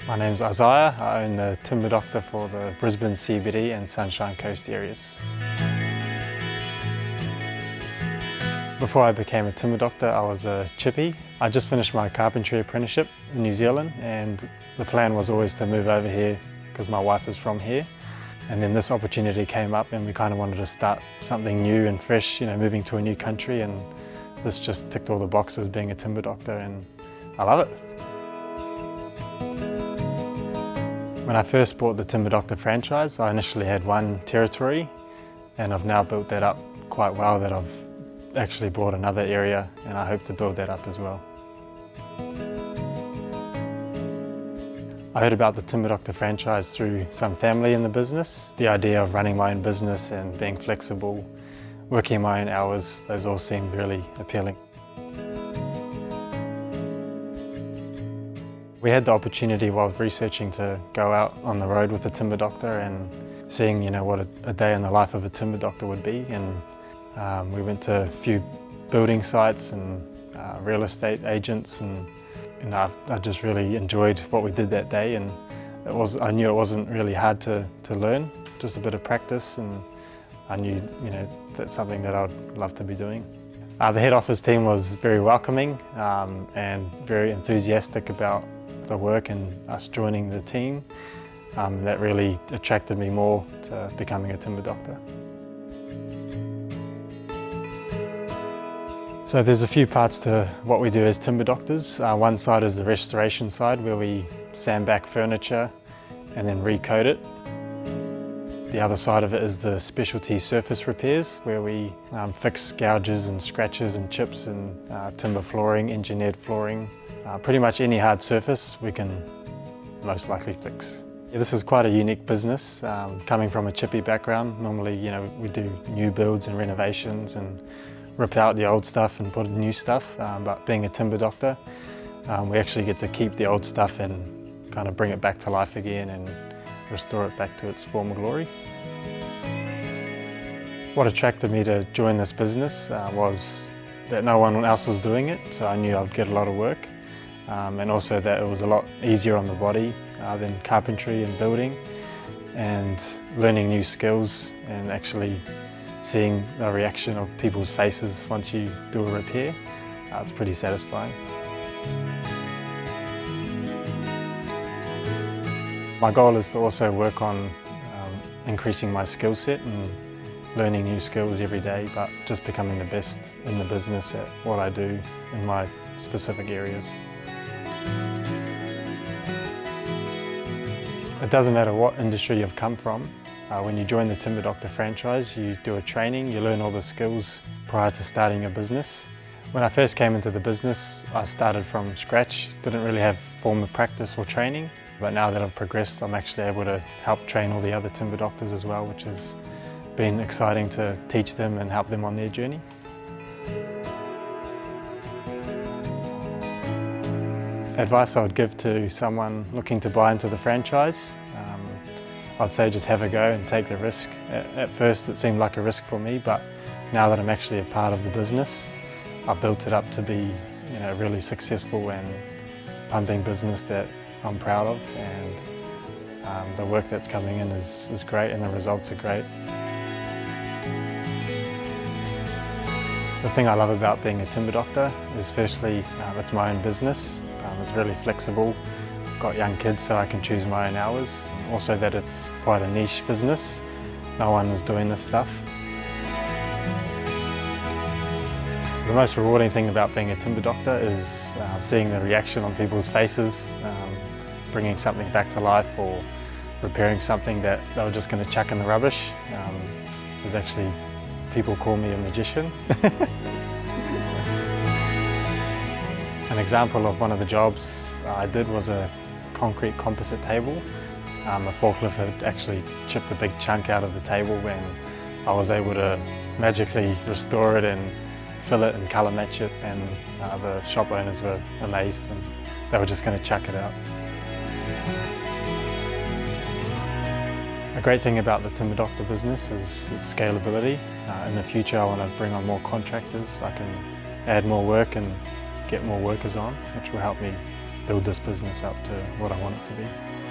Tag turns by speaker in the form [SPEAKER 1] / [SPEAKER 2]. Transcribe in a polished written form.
[SPEAKER 1] My name's Isaiah. I own the Timber Doctor for the Brisbane CBD and Sunshine Coast areas. Before I became a Timber Doctor, I was a chippy. I just finished my carpentry apprenticeship in New Zealand, and the plan was always to move over here because my wife is from here. And then this opportunity came up and we kind of wanted to start something new and fresh, moving to a new country, and this just ticked all the boxes being a Timber Doctor, and I love it. When I first bought the Timber Doctor franchise, I initially had one territory, and I've now built that up quite well that I've actually bought another area, and I hope to build that up as well. I heard about the Timber Doctor franchise through some family in the business. The idea of running my own business and being flexible, working my own hours, those all seemed really appealing. We had the opportunity while researching to go out on the road with the Timber Doctor and seeing what a day in the life of a Timber Doctor would be. And we went to a few building sites and real estate agents, and I just really enjoyed what we did that day. And I knew it wasn't really hard to learn, just a bit of practice, and I knew that's something that I'd love to be doing. The head office team was very welcoming and very enthusiastic about the work and us joining the team. That really attracted me more to becoming a Timber Doctor. So there's a few parts to what we do as Timber Doctors. One side is the restoration side, where we sand back furniture and then recoat it. The other side of it is the specialty surface repairs, where we fix gouges and scratches and chips and timber flooring, engineered flooring. Pretty much any hard surface we can most likely fix. This is quite a unique business. Coming from a chippy background, normally we do new builds and renovations and rip out the old stuff and put in new stuff, but being a Timber Doctor, we actually get to keep the old stuff and kind of bring it back to life again and restore it back to its former glory. What attracted me to join this business was that no one else was doing it, so I knew I'd get a lot of work, and also that it was a lot easier on the body than carpentry and building, and learning new skills and actually seeing the reaction of people's faces once you do a repair. It's pretty satisfying. My goal is to also work on increasing my skill set and learning new skills every day, but just becoming the best in the business at what I do in my specific areas. It doesn't matter what industry you've come from. When you join the Timber Doctor franchise, you do a training, you learn all the skills prior to starting a business. When I first came into the business, I started from scratch, didn't really have formal practice or training. But now that I've progressed, I'm actually able to help train all the other Timber Doctors as well, which has been exciting to teach them and help them on their journey. Advice I would give to someone looking to buy into the franchise, I'd say just have a go and take the risk. At first it seemed like a risk for me, but now that I'm actually a part of the business, I've built it up to be a really successful and pumping business that I'm proud of, and the work that's coming in is great and the results are great. The thing I love about being a Timber Doctor is firstly, it's my own business. It's really flexible. I've got young kids, so I can choose my own hours. Also that it's quite a niche business. No one is doing this stuff. The most rewarding thing about being a Timber Doctor is seeing the reaction on people's faces, bringing something back to life or repairing something that they were just going to chuck in the rubbish. There's actually people call me a magician. An example of one of the jobs I did was a concrete composite table. A forklift had actually chipped a big chunk out of the table, and I was able to magically restore it and fill it and colour match it, and the shop owners were amazed and they were just going to chuck it out. A great thing about the Timber Doctor business is its scalability. In the future I want to bring on more contractors. I can add more work and get more workers on, which will help me build this business up to what I want it to be.